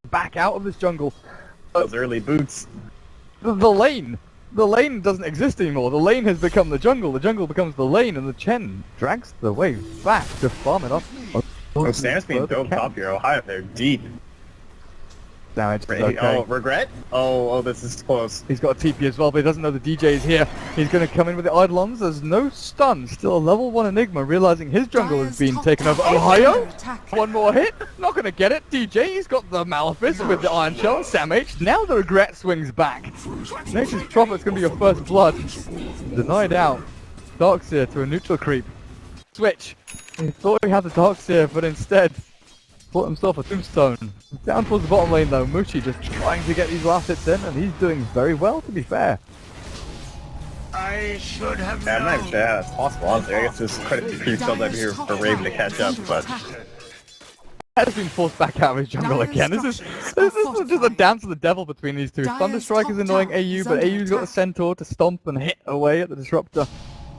back out of this jungle. Those early boots. The lane doesn't exist anymore. The lane has become the jungle becomes the lane, and the Chen drags the wave back to farm it off. Oh, Sam's being dove top here. Ohio, they're deep. Damage. Okay. Oh, regret? Oh, this is close. He's got a TP as well, but he doesn't know the DJ is here. He's going to come in with the Eidolons. There's no stun. Still a level 1 Enigma, realizing his jungle has been taken over. Ohio? One more hit. Not going to get it. DJ, he's got the Malefice with the Iron Shell. Sam H. Now the regret swings back. Nature's Prophet's going to be your first blood. Denied out. Darkseer to a neutral creep. Switch. He thought he had the Darkseer, but instead bought himself a tombstone. Down towards the bottom lane though, Mushi just trying to get these last hits in, and he's doing very well, to be fair. I should have I'm not even sure how that's possible, honestly. I guess there's quite a few creeps over here for Raven to catch up, but... Has been forced back out of his jungle again. This is just a dance of the devil between these two. Thunderstrike is annoying AU, but AU's got the Centaur to stomp and hit away at the Disruptor.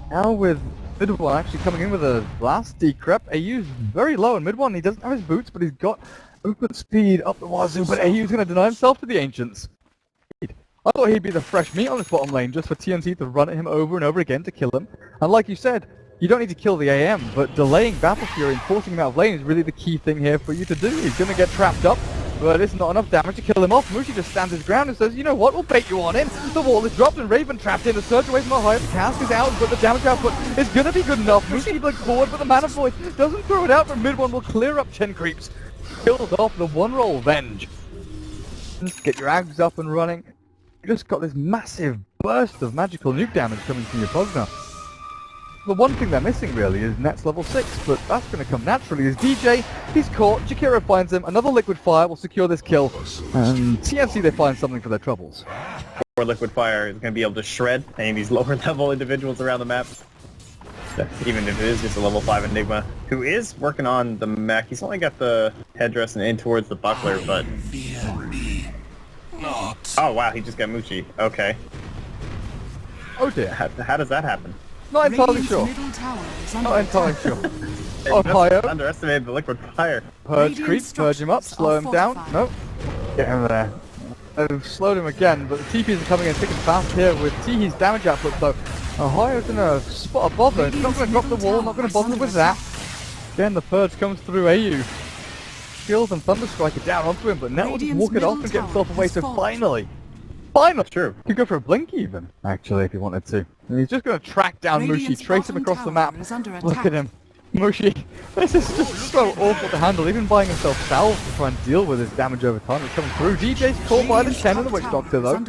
Now with mid one actually coming in with a last decrep. AU's very low in mid one. He doesn't have his boots, but he's got movement speed up the wazoo. But AU's going to deny himself to the Ancients. I thought he'd be the fresh meat on this bottom lane just for TNC to run at him over and over again to kill him. And like you said, you don't need to kill the AM, but delaying Battle Fury and forcing him out of lane is really the key thing here for you to do. He's going to get trapped up, but it's not enough damage to kill him off. Mushi just stands his ground and says, you know what, we'll bait you on in. The wall is dropped and Raven trapped in. The surge away from Ohio, the cask is out, but the damage output is going to be good enough. Mushi looks forward, but the Mana Void doesn't throw it out, but mid one will clear up Chen creeps. Killed off the one roll Venge. Just get your Ags up and running. You just got this massive burst of magical nuke damage coming from your Pugna. The one thing they're missing really is Net's level 6, but that's going to come naturally as DJ, he's caught, Jakiro finds him, another Liquid Fire will secure this kill, and TNC they find something for their troubles. Or Liquid Fire is going to be able to shred any of these lower level individuals around the map. Even if it is just a level 5 Enigma, who is working on the mech. He's only got the headdress and in towards the buckler, but... Oh wow, he just got Mushi. Okay. Oh dear. How does that happen? Not entirely sure. Not entirely sure. Ohio. Underestimated the Liquid Fire. Purge creep, purge him up, slow him down. Nope. Get him there. They've slowed him again, but the TPs are coming in thick and fast here with Teehee's damage output though. Ohio's in a spot of bother. He's not going to drop the wall, not going to bother with that. Again, the purge comes through AU. Skills and Thunderstrike are down onto him, but Net will just walk it off and get himself away, so finally, true. He could go for a blink even, actually, if he wanted to. And he's just going to track down Mushi, trace him across the map. Look at him. Mushi, this is just so awful to handle, even buying himself salve to try and deal with his damage over time that's coming through. DJ's caught by the 10 and the Witch Doctor though.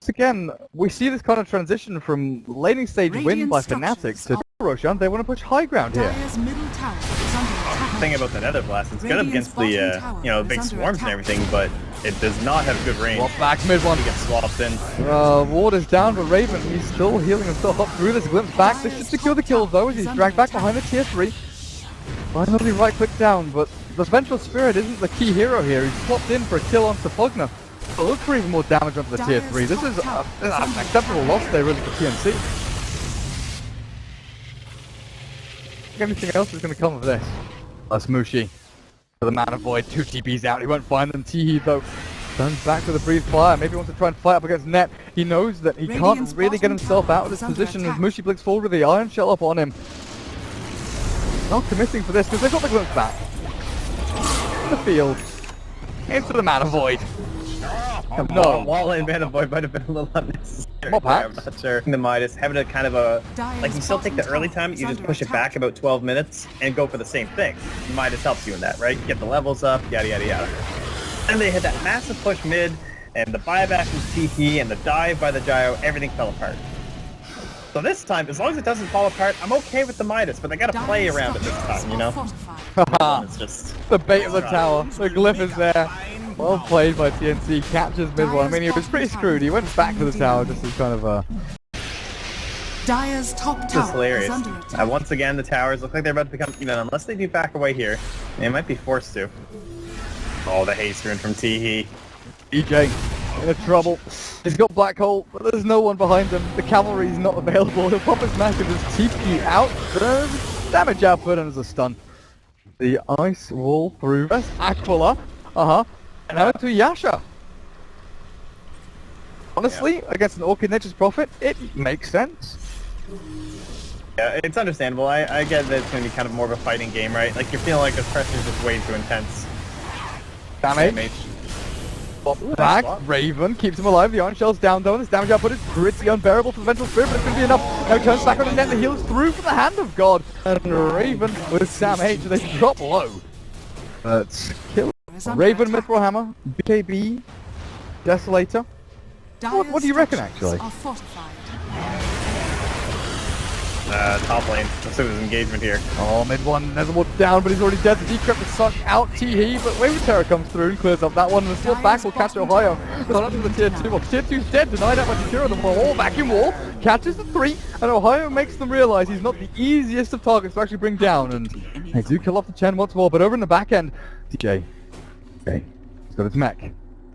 So again, we see this kind of transition from laning stage win by Fnatic to Roshan. They want to push high ground here. The thing about the Nether Blast, it's good against the, big swarms and everything, but it does not have good range. Swap back mid one. He gets swapped in. Ward is down, but Raven, he's still healing himself up through this glimpse back. This should secure the kill though, as he's dragged back behind the tier 3. Finally right click down, but the Vengeful Spirit isn't the key hero here. He's swapped in for a kill onto Pugna. So look for even more damage onto the tier 3. This is an acceptable loss there really for TNC. Anything else is going to come of this. That's Mushi. For the Mana Void, 2 TPs out, he won't find them. Teehee though turns back to the Breathe Fire. Maybe he wants to try and fight up against Net. He knows that he can't really get himself out of this position as Mushi blinks forward with the Iron Shell up on him. Not committing for this because they've got the glimpse back. In the field. Into the Mana Void. No. Wall in Mana Void might have been a little unnecessary. What I'm not sure. The Midas, having a kind of a... Like, you still take the early time, you just push it back about 12 minutes and go for the same thing. Midas helps you in that, right? Get the levels up, yada yada yada. And they had that massive push mid, and the buyback from TP, and the dive by the Gyro, everything fell apart. So this time, as long as it doesn't fall apart, I'm okay with the Midas, but they gotta play around it this time, you know? It's just... The bait of the tower, the glyph is there. Well played by TNC, captures mid one. I mean, he was pretty screwed. He went back to the tower just as kind of a... Dire's top tower Just hilarious. Once again, the towers look like they're about to become even, unless they do back away here. They might be forced to. Oh, the haste rune from Teehee. EJ in trouble. He's got Black Hole, but there's no one behind him. The cavalry's not available. He'll pop his mask and just TP out. There's damage output and there's a stun. The ice wall through. Aquila. And out to Yasha. Honestly, against an Orchid Nature's Prophet, it makes sense. Yeah, it's understandable. I get that it's going to be kind of more of a fighting game, right? Like, you're feeling like this pressure is just way too intense. Damage. Back, Raven keeps him alive. The Iron Shell's down though, and this damage output is pretty unbearable for the Vengeful Spirit, but it's going to be enough. Now he turns back on the net, the heal's through for the Hand of God. And Raven with Sam H, they drop low. Let's kill Raven, Mithril Hammer, BKB, Desolator. What do you reckon, actually? Top lane. Let's see his engagement here. Oh, mid one, Netherward down, but he's already dead. The Decrypt is sucked out T-He, but Wayward Terror comes through and clears up that one. And the sword back will catch Ohio. Not up to the tier 2. Well, tier 2's dead, denied out by Jakiro. The wall, vacuum wall, catches the 3, and Ohio makes them realize he's not the easiest of targets to actually bring down. And they do kill off the Chen once more, but over in the back end, DJ. Okay, he's got his mech.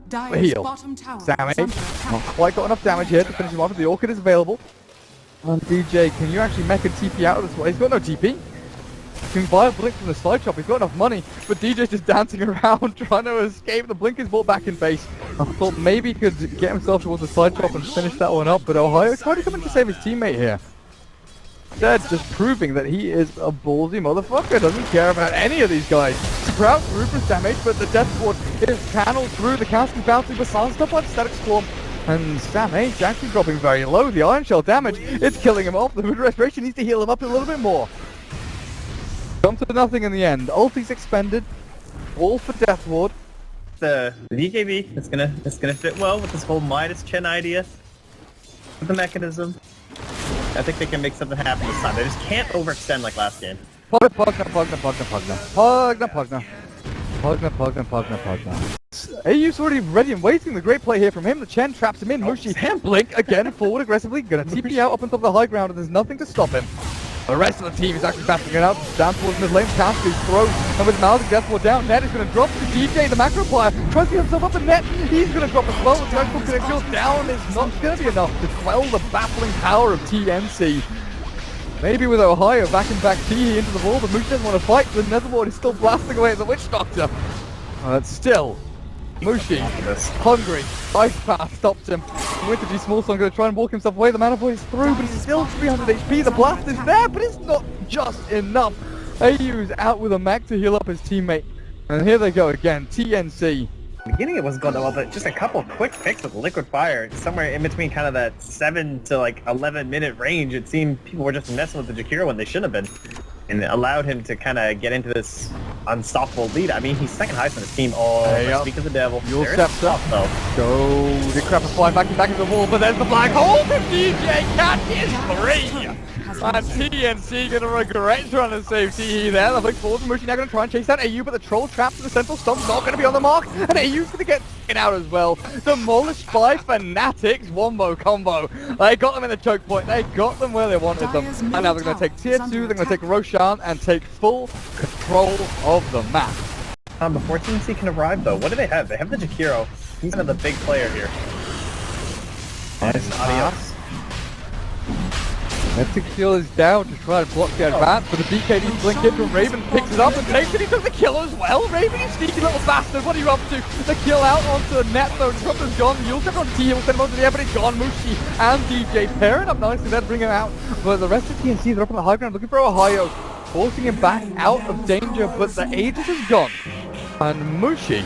The heal. Sam H, not quite got enough damage here to finish him off, but the Orchid is available. And DJ, can you actually mech and TP out of this way? He's got no TP. He can buy a blink from the slide shop, he's got enough money, but DJ's just dancing around trying to escape. The blink is brought back in base. I thought maybe he could get himself towards the slide shop and finish that one up, but Ohio tried to come in to save his teammate here. Instead, just proving that he is a ballsy motherfucker, doesn't care about any of these guys. Sprout through for damage, but the Death Ward is channeled through. The cast is bouncing, but silenced up by the Static Storm. And Sam H actually dropping very low. The Iron Shell damage, it's killing him off. The Mood Restoration needs to heal him up a little bit more. Come to nothing in the end. Ulti's expended. Wall for Death Ward. The DKB, it's gonna fit well with this whole Midas Chen idea. With the mechanism. I think they can make something happen this time. They just can't overextend like last game. Pugna. AU's already ready and waiting. The great play here from him. The Chen traps him in. Mushi blink again forward aggressively. Gonna TP out up on top of the high ground, and there's nothing to stop him. The rest of the team is actually battling it out down towards mid lane. Caspi throws, and with Mal's Death Ward down, Net is going to drop to DJ. The macro player tries to get himself up in Net. He's going to drop as well. The Dreadful Connect down is not going to be enough to quell the baffling power of TNC. Maybe with Ohio backing back T into the wall, but Mushi doesn't want to fight. The Netherward is still blasting away at the Witch Doctor. But still, Mushi, hungry, Ice Path stops him. With the G-Smallsong going to try and walk himself away. The Mana Boy is through, but he's still 300 HP. The blast is there, but it's not just enough. AU's out with a mech to heal up his teammate. And here they go again, TNC. In the beginning it wasn't going that well, but just a couple quick picks with Liquid Fire, somewhere in between kind of that 7 to like 11 minute range. It seemed people were just messing with the Jakiro when they shouldn't have been. And it allowed him to kind of get into this unstoppable lead. I mean, he's second highest on his team. Oh, speak of the devil. You'll step up, though. Go. The crap is flying back into the wall, but there's the black hole from DJ. Catches 3. And TNC gonna regret trying to save T there. The big forward Mushi now gonna try and chase down AU, but the troll trapped in the central stomp's not gonna be on the mark, and AU's gonna get taken out as well. Demolished by Fnatic's wombo combo. They got them in the choke point. They got them where they wanted them. And now they're gonna take tier 2. They're gonna take Roshan and take full control of the map. Before TNC can arrive though, what do they have? They have the Jakiro. He's kind of the big player here. Nice. Adios. Mythic Shield is down to try to block the advance, but the BKB blink in from Raven picks it up and takes it. He took the kill as well. Raven, you sneaky little bastard, what are you up to? The kill out onto the net though, Disruptor's gone. You'll step on T, he'll send him over to the air, but it's gone. Mushi and DJ pairing up nicely there to bring him out. But the rest of TNC, they're up on the high ground looking for Ohio, forcing him back out of danger, but the Aegis is gone. And Mushi,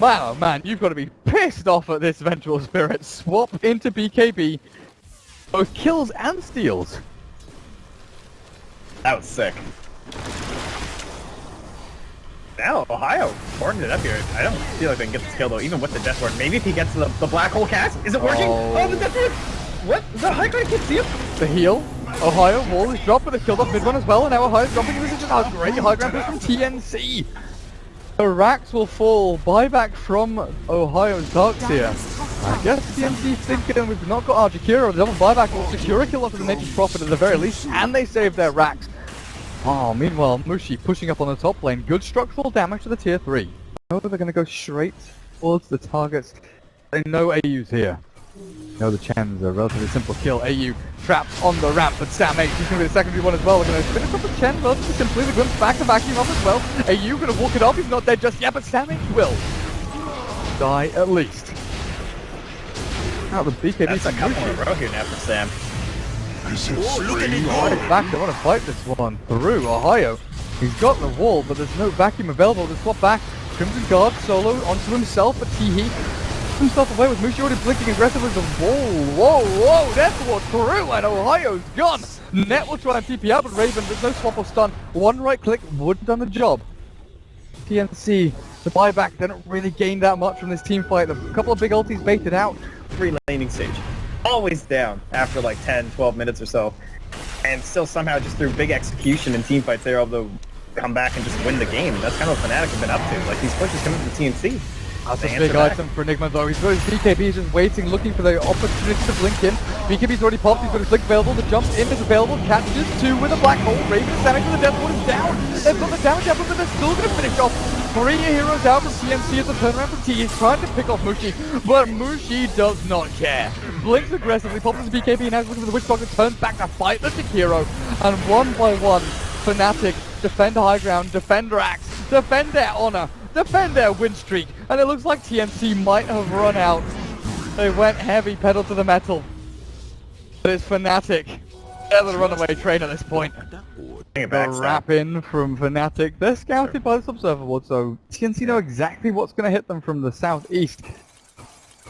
man, oh man, you've got to be pissed off at this Vengeful Spirit. Swap into BKB. Both kills and steals. That was sick. Now, Ohio forking it up here. I don't feel like they can get this kill though, even with the Death Ward. Maybe if he gets the black hole cast. Is it working? Oh, the Death Ward! What? The high ground can't see him? The heal. Ohio wall is dropped, but they killed off mid one as well, and now Ohio's dropping. This is just a great high ground push from TNC. The racks will fall. Buyback from Ohio's Darks here. I guess TNC thinking we've not got our Jakiro. The double buyback will secure a kill off of the Nature's Prophet at the very least, and they save their racks. Oh, meanwhile, Mushi pushing up on the top lane. Good structural damage to the tier 3. Oh, they're going to go straight towards the targets. They know AU's here. No, the Chen's a relatively simple kill. AU trapped on the ramp, but Sam H is going to be the secondary one as well. We're going to finish off the Chen relatively simply. The glimpse back to vacuum off as well. AU going to walk it off. He's not dead just yet, but Sam H will. die at least. Now the BKB That's a couple in a row here now for Sam. Oh, look at it Right go! back, they want to fight this one through Ohio. He's got the wall, but there's no vacuum available to swap back. Crimson Guard solo onto himself, but T-Heat himself away with Mushi already blinking aggressively with the wall. Whoa, that's what through, and Ohio's gone. Net will try and TP out, but Raven, there's no swap or stun. One right click would have done the job. TNC, the buyback didn't really gain that much from this team fight. A couple of big ultis baited out. Free laning stage. Always down after like 10, 12 minutes or so. And still somehow just through big execution and team fights, they're able to come back and just win the game. And that's kind of what Fnatic have been up to. Like these pushes coming from TNC. That's They a big answer back. item for Enigma though. He's got his BKB, he's just waiting, looking for the opportunity to blink in. BKB's already popped, he's got his blink available, the jump in is available, catches two with a black hole. Raven is damage to the Death Ward is down. They've got the damage up, but they're still going to finish off. 3 heroes out from TNC as the turnaround from T. He's trying to pick off Mushi, but Mushi does not care. Blinks aggressively, pops his BKB, and now he's looking for the Witch Doctor, turns back to fight the Jakiro. And one by one, Fnatic defend high ground, defend Rax, defend their honor, defend their win streak, and it looks like TNC might have run out. They went heavy, pedal to the metal. But it's Fnatic. They're the runaway train at this point. Bring it The back, Sam. wrap in from Fnatic. They're scouted by the subserver board, so TNC know exactly what's going to hit them from the southeast.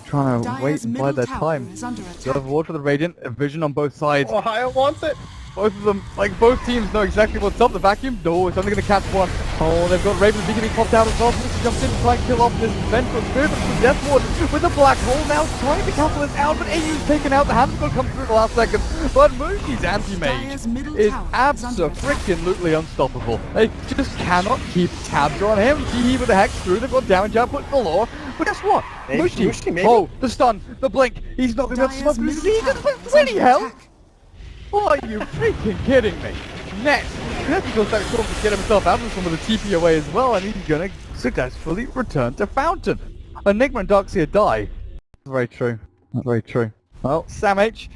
Trying to wait and bide their time. Observer ward for the Radiant, a vision on both sides. Ohio wants it. Both of them, like both teams know exactly what's up. The vacuum door is only going to catch one. Oh, they've got Raven beginning popped out as well. He jumps in to try and kill off this vengeful spirit from the Death Ward with the black hole now trying to cancel this out, but AU's taken out. The hand's going to come through at the last second. But Mushi's anti-mage is abso-freaking-lutely unstoppable. They just cannot keep tabs on him. He with the hex through. They've got damage output galore. But guess what? Maybe Mushi, maybe. Oh, the stun, the blink. He's not going to be able to smoke through his lead. But really, hell? Are you freaking kidding me? Next, he goes back to get himself out of this one with a TP away as well, and he's gonna successfully return to Fountain. Enigma and Darkseer die. That's very true. That's very true. Well, Sam H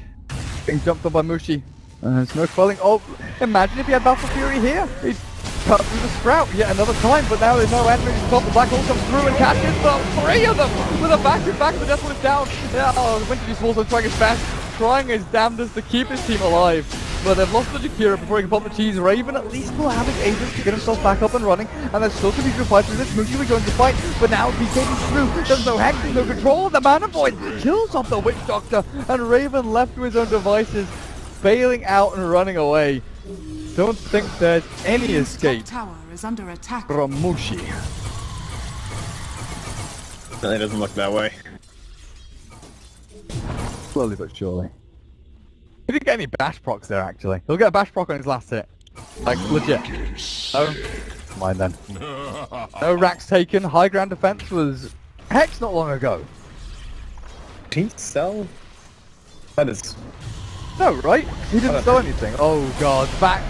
being jumped on by Mushi. There's no quelling. Oh, imagine if he had Battle Fury here. He'd cut through the Sprout yet another time, but now there's no enemies to top. The Black Hole comes through and catches the 3 of them with a back the Death One is down. Yeah, oh, Winter Juice also trying his best. Trying his damnedest to keep his team alive, but they've lost the Jakiro before he can pop the cheese. Raven at least will have his agents to get himself back up and running, and there's still going to be a fight through this. Mushi will go into fight, but now BKB's through. There's no hex, there's no control. The Mana Void kills off the Witch Doctor, and Raven left to his own devices, bailing out and running away. Don't think there's any escape Tower is under attack. from Mushi. It doesn't look that way. Slowly but surely. He didn't get any bash procs there, actually. He'll get a bash proc on his last hit. Like, legit. No? Mind then. No racks taken. High ground defense was Hex not long ago. Did he sell? That is... No, right? He didn't sell anything. Oh god, back.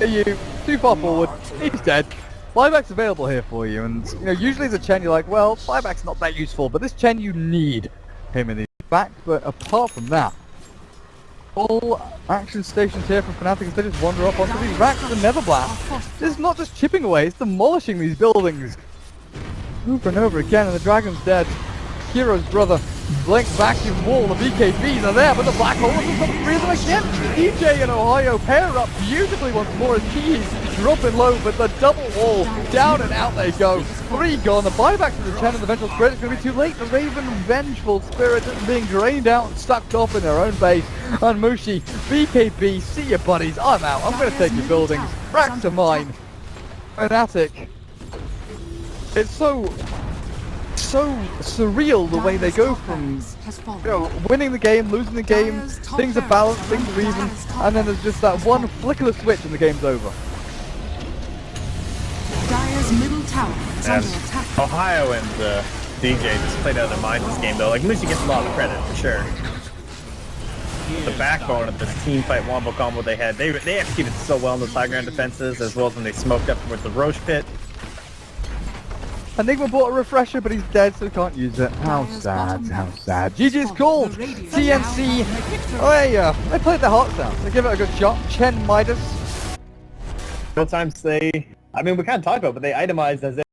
You too far forward. He's dead. Buyback's available here for you, and you know, usually as a Chen you're like, well, buyback's not that useful, but this Chen you need him in the back, but apart from that, all action stations here from Fnatic as they just wander up onto these racks and Nether Blast. It's not just chipping away, it's demolishing these buildings. Over and over again, and the dragon's dead. Hero's brother, Blink vacuum wall, the BKBs are there, but the black hole will come through them again. EJ and Ohio pair up beautifully once more as keys dropping low, but the double wall, down and out they go. 3 gone, the buyback to the Chen and the Vengeful Spirit is going to be too late. The Raven Vengeful Spirit is being drained out and sucked off in their own base. And Mushi, BKB, see you buddies, I'm out, I'm going to take your buildings. Racks are mine. Fnatic. It's so surreal the way they go from, you know, winning the game, losing the game, things are balanced, things are even, and then there's just that one flick of the switch and the game's over. Dire's middle tower is under attack. Ohio and DJ just played out of their minds this game though. Like Mushi gets a lot of credit for sure. The backbone of this team fight wombo combo they had, they executed so well in those high ground defenses, as well as when they smoked up towards the Roche pit. Enigma bought a refresher, but he's dead, so he can't use it. How sad, how sad. GG's called! TNC! Oh, they played their hearts out. They give it a good shot. Chen Midas. Sometimes they, I mean, we kind of talked about it, but they itemized as if